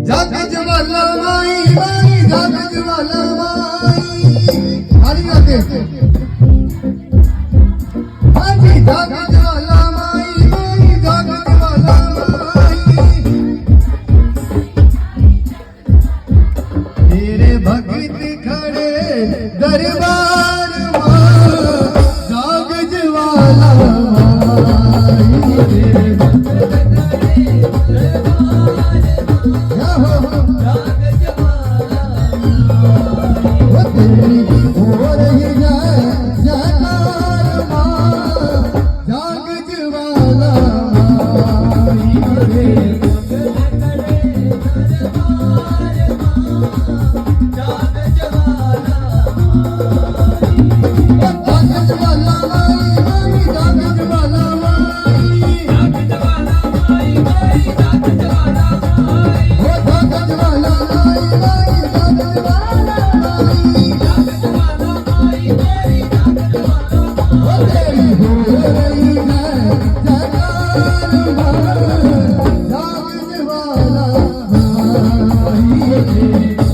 जाग ज्वाला माई माई जाग ज्वाला माई आणि जाते आजी जाग ज्वाला माई माई जाग ज्वाला माई तेरे भक्त खड़े दरबार में जाग ज्वाला माई तेरे भक्त खड़े जाग ज्वाला माई